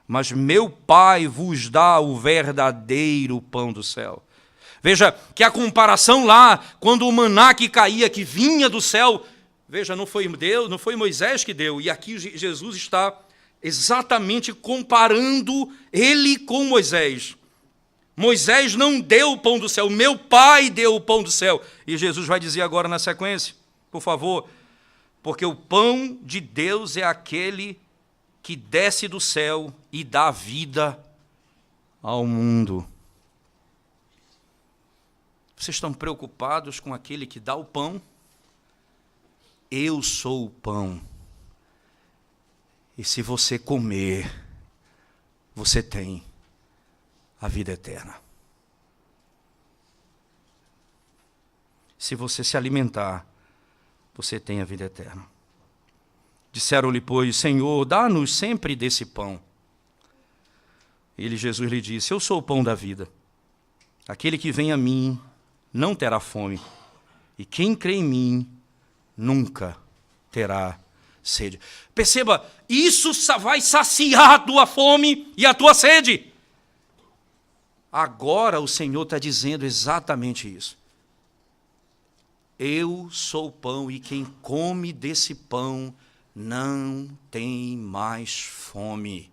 mas meu Pai vos dá o verdadeiro pão do céu. Veja que a comparação lá, quando o maná que caía, que vinha do céu, veja, não foi Deus, não foi Moisés que deu, e aqui Jesus está exatamente comparando ele com Moisés. Moisés não deu o pão do céu, meu Pai deu o pão do céu. E Jesus vai dizer agora na sequência, por favor, porque o pão de Deus é aquele que desce do céu e dá vida ao mundo. Vocês estão preocupados com aquele que dá o pão? Eu sou o pão. E se você comer, você tem a vida eterna. Se você se alimentar, você tem a vida eterna. Disseram-lhe, pois, Senhor, dá-nos sempre desse pão. Jesus lhe disse: eu sou o pão da vida. Aquele que vem a mim não terá fome, e quem crê em mim nunca terá sede. Perceba, isso vai saciar a tua fome e a tua sede. Agora o Senhor está dizendo exatamente isso. Eu sou o pão, e quem come desse pão não tem mais fome.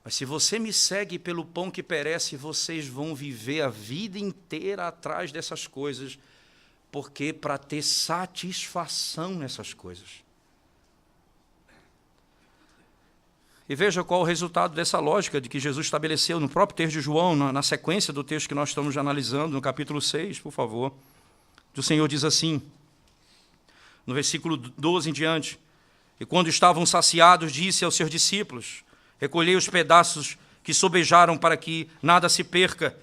Mas se você me segue pelo pão que perece, vocês vão viver a vida inteira atrás dessas coisas, porque para ter satisfação nessas coisas. E veja qual o resultado dessa lógica de que Jesus estabeleceu no próprio texto de João, na sequência do texto que nós estamos analisando, no capítulo 6, por favor. O Senhor diz assim, no versículo 12 em diante: e quando estavam saciados, disse aos seus discípulos: recolhei os pedaços que sobejaram para que nada se perca.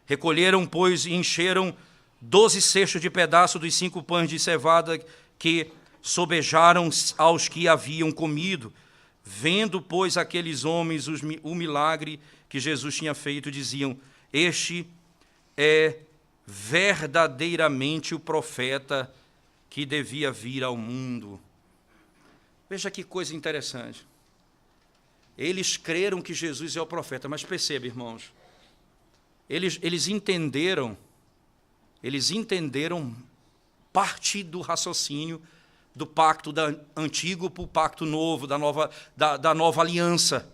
Recolheram, pois, e encheram 12 cestos de pedaços dos 5 pães de cevada que sobejaram aos que haviam comido. Vendo, pois, aqueles homens o milagre que Jesus tinha feito, diziam: este é verdadeiramente o profeta que devia vir ao mundo. Veja que coisa interessante. Eles creram que Jesus é o profeta, mas perceba, irmãos, eles entenderam parte do raciocínio do pacto antigo para o pacto novo, da nova aliança.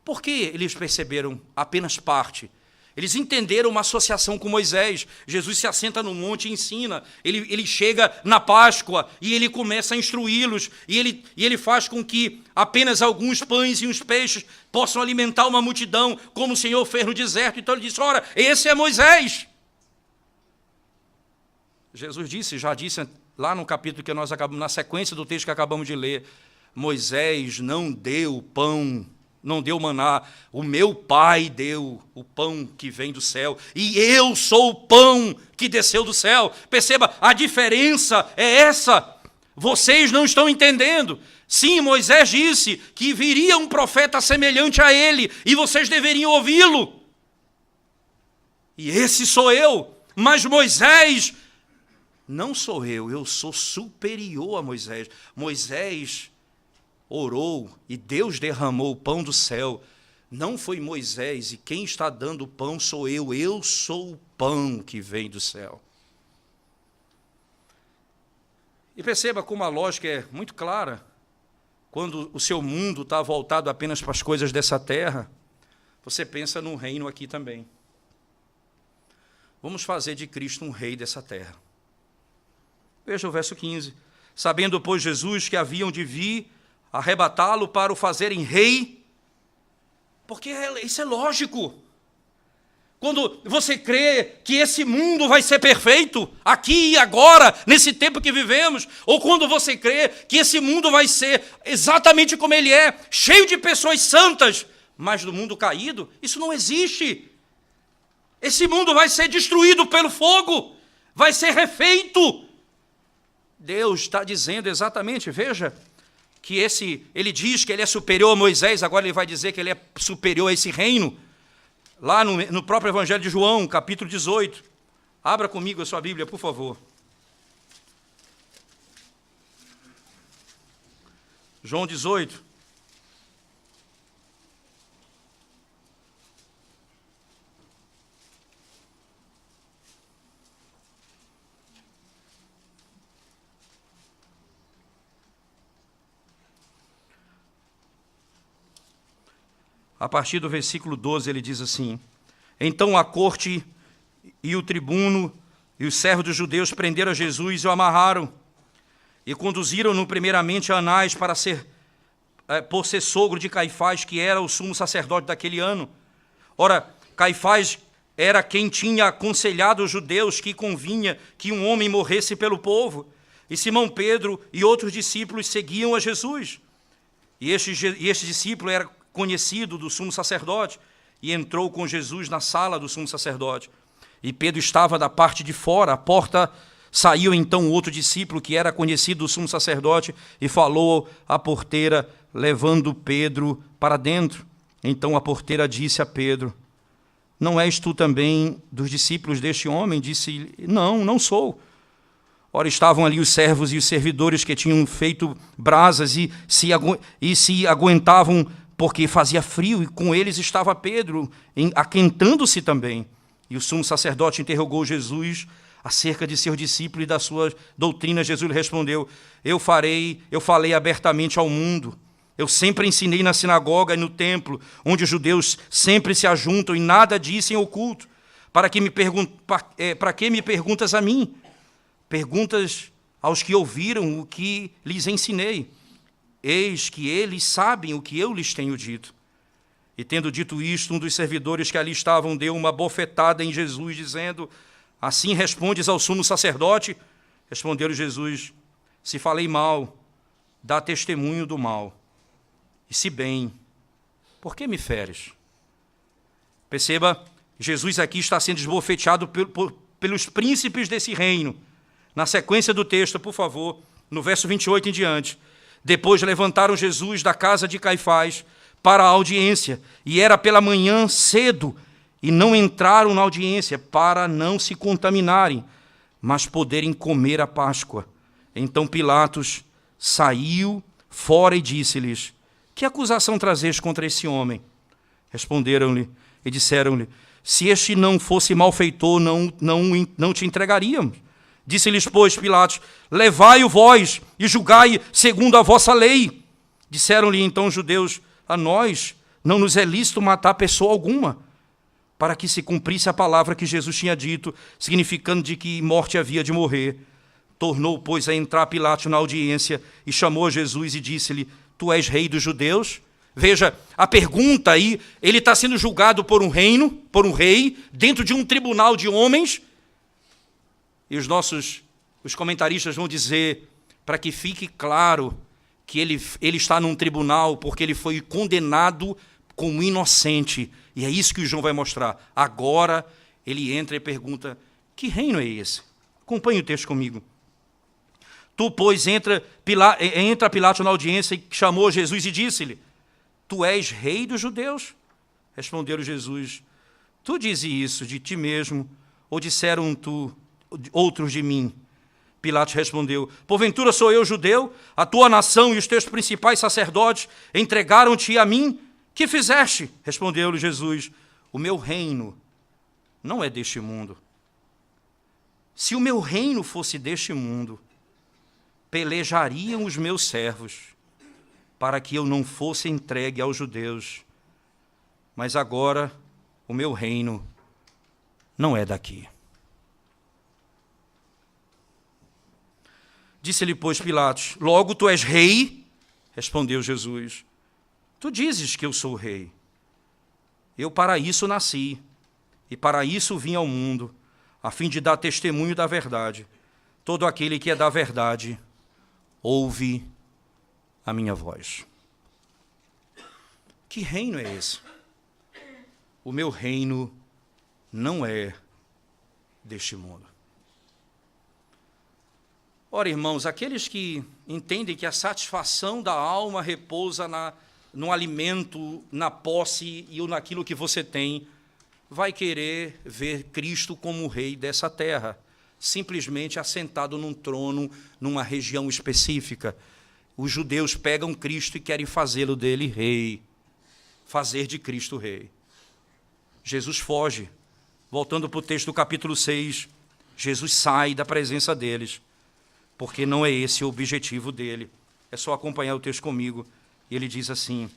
Por que eles perceberam apenas parte? Eles entenderam uma associação com Moisés. Jesus se assenta no monte e ensina. Ele chega na Páscoa e ele começa a instruí-los. E ele faz com que apenas alguns pães e uns peixes possam alimentar uma multidão, como o Senhor fez no deserto. Então ele disse: ora, esse é Moisés. Jesus já disse lá no capítulo que nós acabamos, na sequência do texto que acabamos de ler: Moisés não deu pão, não deu maná, o meu Pai deu o pão que vem do céu, e eu sou o pão que desceu do céu. Perceba, a diferença é essa. Vocês não estão entendendo. Sim, Moisés disse que viria um profeta semelhante a ele, e vocês deveriam ouvi-lo. E esse sou eu. Mas Moisés, não sou eu sou superior a Moisés. Moisés orou e Deus derramou o pão do céu. Não foi Moisés, e quem está dando o pão sou eu sou o pão que vem do céu. E perceba como a lógica é muito clara. Quando o seu mundo está voltado apenas para as coisas dessa terra, você pensa no reino aqui também. Vamos fazer de Cristo um rei dessa terra. Veja o verso 15. Sabendo, pois, Jesus que haviam de vir arrebatá-lo para o fazerem rei, porque isso é lógico. Quando você crê que esse mundo vai ser perfeito, aqui e agora, nesse tempo que vivemos, ou quando você crê que esse mundo vai ser exatamente como ele é, cheio de pessoas santas, mas do mundo caído, isso não existe. Esse mundo vai ser destruído pelo fogo, vai ser refeito. Deus está dizendo exatamente, veja, que ele diz que ele é superior a Moisés, agora ele vai dizer que ele é superior a esse reino. Lá no próprio Evangelho de João, capítulo 18. Abra comigo a sua Bíblia, por favor. João 18. A partir do versículo 12, ele diz assim: então a corte e o tribuno e os servos dos judeus prenderam Jesus e o amarraram, e conduziram-no primeiramente a Anás por ser sogro de Caifás, que era o sumo sacerdote daquele ano. Ora, Caifás era quem tinha aconselhado os judeus que convinha que um homem morresse pelo povo. E Simão Pedro e outros discípulos seguiam a Jesus. E este discípulo era conhecido do sumo sacerdote, e entrou com Jesus na sala do sumo sacerdote. E Pedro estava da parte de fora, a porta. Saiu então outro discípulo, que era conhecido do sumo sacerdote, e falou à porteira, levando Pedro para dentro. Então a porteira disse a Pedro: não és tu também dos discípulos deste homem? Disse: não sou. Ora, estavam ali os servos e os servidores que tinham feito brasas e se aguentavam porque fazia frio, e com eles estava Pedro, aquentando-se também. E o sumo sacerdote interrogou Jesus acerca de seus discípulos e da sua doutrina. Jesus lhe respondeu: eu falei abertamente ao mundo. Eu sempre ensinei na sinagoga e no templo, onde os judeus sempre se ajuntam, e nada disse em oculto. Para que me perguntas a mim? Perguntas aos que ouviram o que lhes ensinei. Eis que eles sabem o que eu lhes tenho dito. E tendo dito isto, um dos servidores que ali estavam deu uma bofetada em Jesus, dizendo: assim respondes ao sumo sacerdote? Respondeu-lhe Jesus: se falei mal, dá testemunho do mal. E se bem, por que me feres? Perceba, Jesus aqui está sendo esbofeteado pelos príncipes desse reino. Na sequência do texto, por favor, no verso 28 em diante. Depois levantaram Jesus da casa de Caifás para a audiência, e era pela manhã cedo, e não entraram na audiência para não se contaminarem, mas poderem comer a Páscoa. Então Pilatos saiu fora e disse-lhes: que acusação trazes contra esse homem? Responderam-lhe e disseram-lhe: se este não fosse malfeitor, não te entregaríamos. Disse-lhes, pois, Pilatos: levai-o vós e julgai segundo a vossa lei. Disseram-lhe então os judeus: a nós não nos é lícito matar pessoa alguma, para que se cumprisse a palavra que Jesus tinha dito, significando de que morte havia de morrer. Tornou, pois, a entrar Pilatos na audiência e chamou a Jesus e disse-lhe: tu és rei dos judeus? Veja, a pergunta aí, ele está sendo julgado por um rei, dentro de um tribunal de homens. E os comentaristas vão dizer, para que fique claro, que ele está num tribunal porque ele foi condenado como inocente. E é isso que o João vai mostrar. Agora ele entra e pergunta: que reino é esse? Acompanhe o texto comigo. Tu, pois, entra Pilatos na audiência e chamou Jesus e disse-lhe: tu és rei dos judeus? Respondeu-lhe Jesus: tu dizes isso de ti mesmo, ou disseram outros de mim? Pilatos respondeu: porventura sou eu judeu? A tua nação e os teus principais sacerdotes entregaram-te a mim? Que fizeste? Respondeu-lhe Jesus: o meu reino não é deste mundo. Se o meu reino fosse deste mundo, pelejariam os meus servos, para que eu não fosse entregue aos judeus. Mas agora o meu reino não é daqui. Disse-lhe, pois, Pilatos: logo tu és rei? Respondeu Jesus: tu dizes que eu sou rei. Eu para isso nasci, e para isso vim ao mundo, a fim de dar testemunho da verdade. Todo aquele que é da verdade ouve a minha voz. Que reino é esse? O meu reino não é deste mundo. Ora, irmãos, aqueles que entendem que a satisfação da alma repousa no alimento, na posse e naquilo que você tem, vai querer ver Cristo como o rei dessa terra, simplesmente assentado num trono, numa região específica. Os judeus pegam Cristo e querem fazê-lo dele rei, fazer de Cristo rei. Jesus foge. Voltando para o texto do capítulo 6, Jesus sai da presença deles, porque não é esse o objetivo dele. É só acompanhar o texto comigo. E ele diz assim: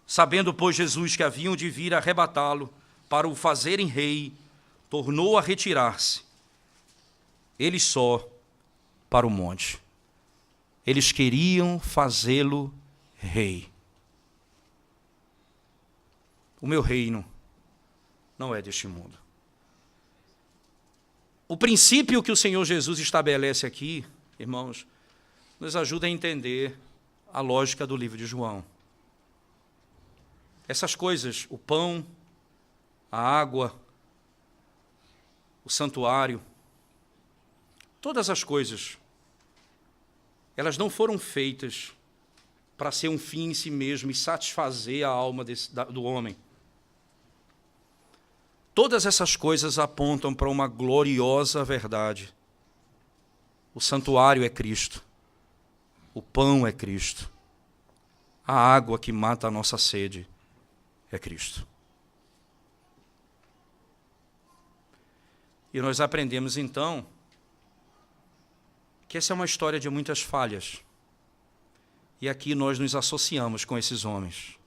sabendo, pois, Jesus que haviam de vir arrebatá-lo para o fazerem rei, tornou a retirar-se, ele só, para o monte. Eles queriam fazê-lo rei. O meu reino não é deste mundo. O princípio que o Senhor Jesus estabelece aqui, irmãos, nos ajuda a entender a lógica do livro de João. Essas coisas, o pão, a água, o santuário, todas as coisas, elas não foram feitas para ser um fim em si mesmo e satisfazer a alma do homem. Todas essas coisas apontam para uma gloriosa verdade, O santuário é Cristo. O pão é Cristo. A água que mata a nossa sede é Cristo. E nós aprendemos então que essa é uma história de muitas falhas. E aqui nós nos associamos com esses homens.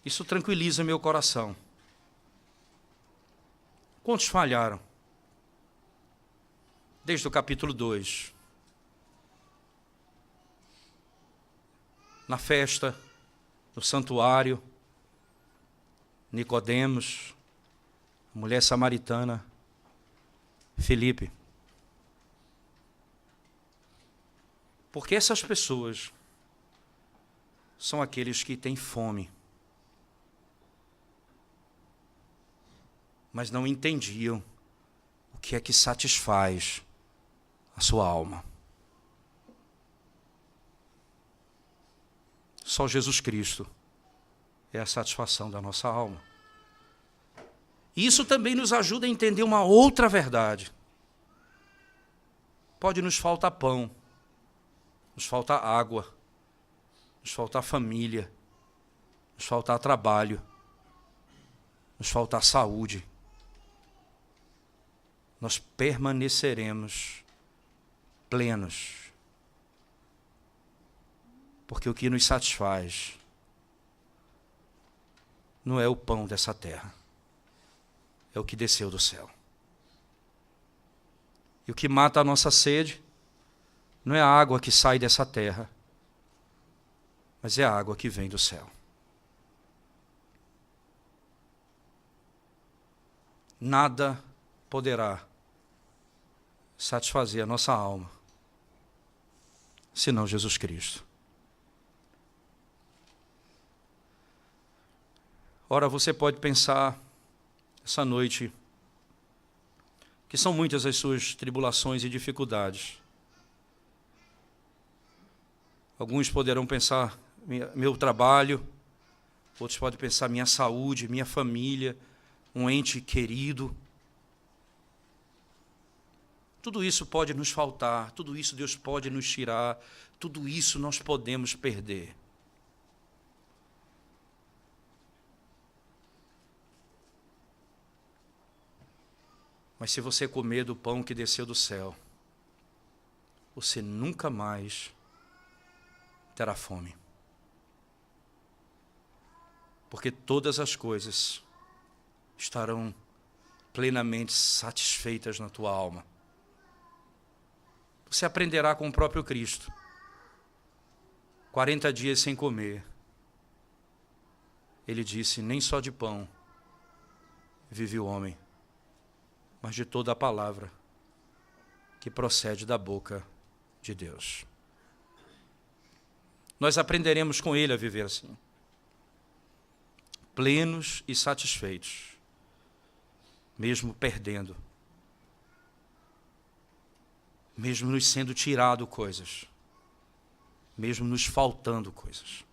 Isso tranquiliza meu coração. Quantos falharam? Desde o capítulo 2. Na festa, no santuário, Nicodemos, a mulher samaritana, Filipe. Porque essas pessoas são aqueles que têm fome, mas não entendiam o que é que satisfaz a sua alma. Só Jesus Cristo é a satisfação da nossa alma. E isso também nos ajuda a entender uma outra verdade. Pode nos faltar pão, nos faltar água, nos faltar família, nos faltar trabalho, nos faltar saúde. Nós permaneceremos plenos. Porque o que nos satisfaz não é o pão dessa terra, é o que desceu do céu. E o que mata a nossa sede não é a água que sai dessa terra, mas é a água que vem do céu. Nada poderá satisfazer a nossa alma, senão Jesus Cristo. Ora, você pode pensar essa noite que são muitas as suas tribulações e dificuldades. Alguns poderão pensar meu trabalho, outros podem pensar minha saúde, minha família, um ente querido. Tudo isso pode nos faltar, tudo isso Deus pode nos tirar, tudo isso nós podemos perder. Mas se você comer do pão que desceu do céu, você nunca mais terá fome. Porque todas as coisas estarão plenamente satisfeitas na tua alma. Você aprenderá com o próprio Cristo. 40 dias sem comer. Ele disse, nem só de pão vive o homem, mas de toda a palavra que procede da boca de Deus. Nós aprenderemos com Ele a viver assim, plenos e satisfeitos, mesmo perdendo, mesmo nos sendo tirado coisas, mesmo nos faltando coisas.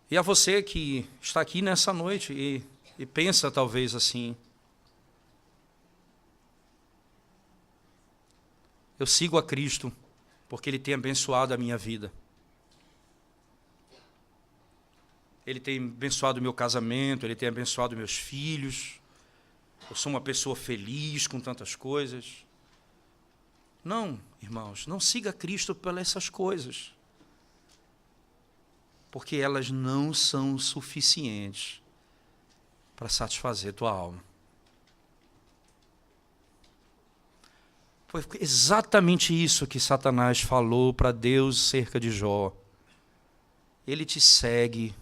E a você que está aqui nessa noite e pensa talvez assim, eu sigo a Cristo porque Ele tem abençoado a minha vida. Ele tem abençoado o meu casamento, Ele tem abençoado meus filhos. Eu sou uma pessoa feliz com tantas coisas. Não, irmãos, não siga Cristo pelas essas coisas. Porque elas não são suficientes para satisfazer tua alma. Foi exatamente isso que Satanás falou para Deus acerca de Jó. Ele te segue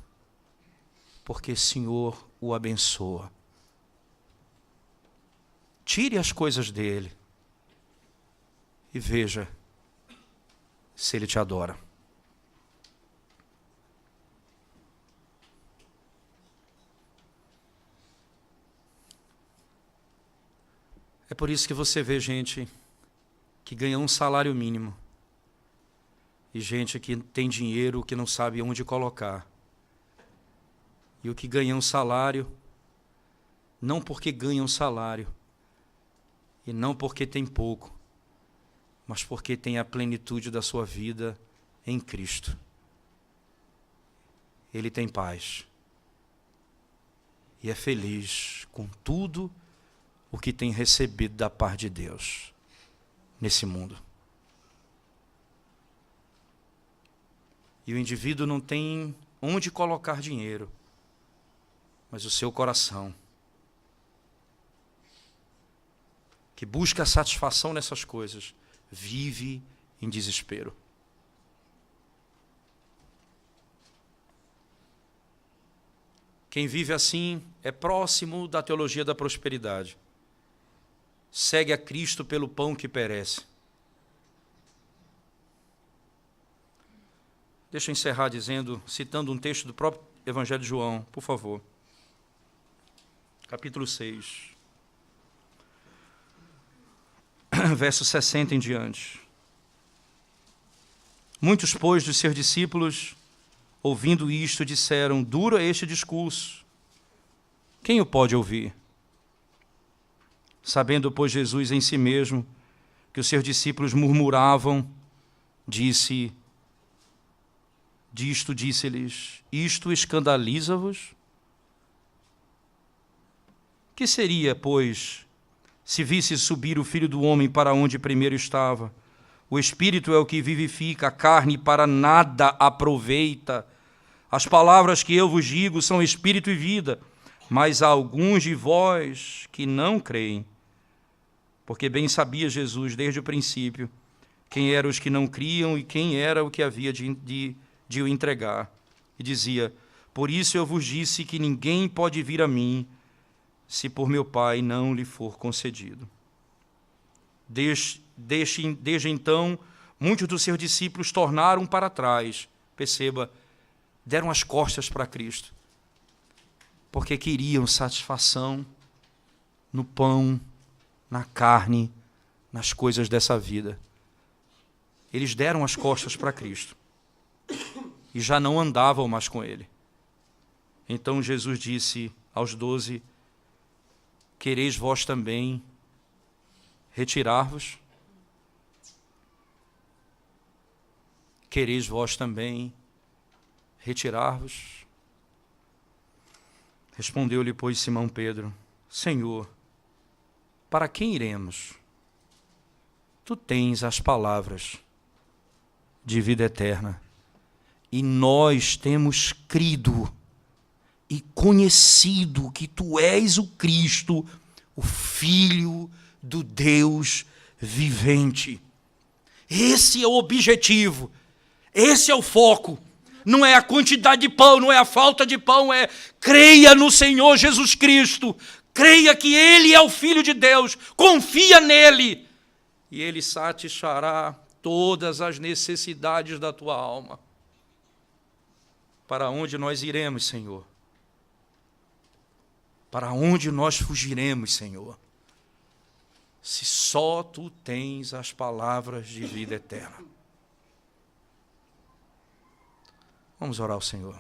porque o Senhor o abençoa. Tire as coisas dele e veja se ele te adora. É por isso que você vê gente que ganha um salário mínimo e gente que tem dinheiro que não sabe onde colocar. E o que ganha um salário, não porque ganha um salário, E não porque tem pouco, mas porque tem a plenitude da sua vida em Cristo. Ele tem paz. E é feliz com tudo o que tem recebido da parte de Deus nesse mundo. E o indivíduo não tem onde colocar dinheiro, mas o seu coração, que busca a satisfação nessas coisas, vive em desespero. Quem vive assim é próximo da teologia da prosperidade. Segue a Cristo pelo pão que perece. Deixa eu encerrar citando um texto do próprio Evangelho de João, por favor. Capítulo 6. Verso 60 em diante. Muitos, pois, dos seus discípulos, ouvindo isto, disseram: duro é este discurso. Quem o pode ouvir? Sabendo, pois, Jesus em si mesmo que os seus discípulos murmuravam, disse-lhes: isto escandaliza-vos? Que seria, pois, se visse subir o Filho do Homem para onde primeiro estava? O Espírito é o que vivifica, a carne para nada aproveita. As palavras que eu vos digo são Espírito e vida, mas há alguns de vós que não creem. Porque bem sabia Jesus desde o princípio quem eram os que não criam e quem era o que havia de o entregar. E dizia: por isso eu vos disse que ninguém pode vir a mim, se por meu Pai não lhe for concedido. Desde então, muitos dos seus discípulos tornaram para trás. Perceba, deram as costas para Cristo, porque queriam satisfação no pão, na carne, nas coisas dessa vida. Eles deram as costas para Cristo e já não andavam mais com Ele. Então Jesus disse aos 12: quereis vós também retirar-vos? Quereis vós também retirar-vos? Respondeu-lhe, pois, Simão Pedro: Senhor, para quem iremos? Tu tens as palavras de vida eterna, e nós temos crido e conhecido que tu és o Cristo, o Filho do Deus vivente. Esse é o objetivo, esse é o foco. Não é a quantidade de pão, não é a falta de pão, é creia no Senhor Jesus Cristo, creia que Ele é o Filho de Deus, confia nele, e Ele satisfará todas as necessidades da tua alma. Para onde nós iremos, Senhor? Para onde nós fugiremos, Senhor? Se só tu tens as palavras de vida eterna. Vamos orar ao Senhor.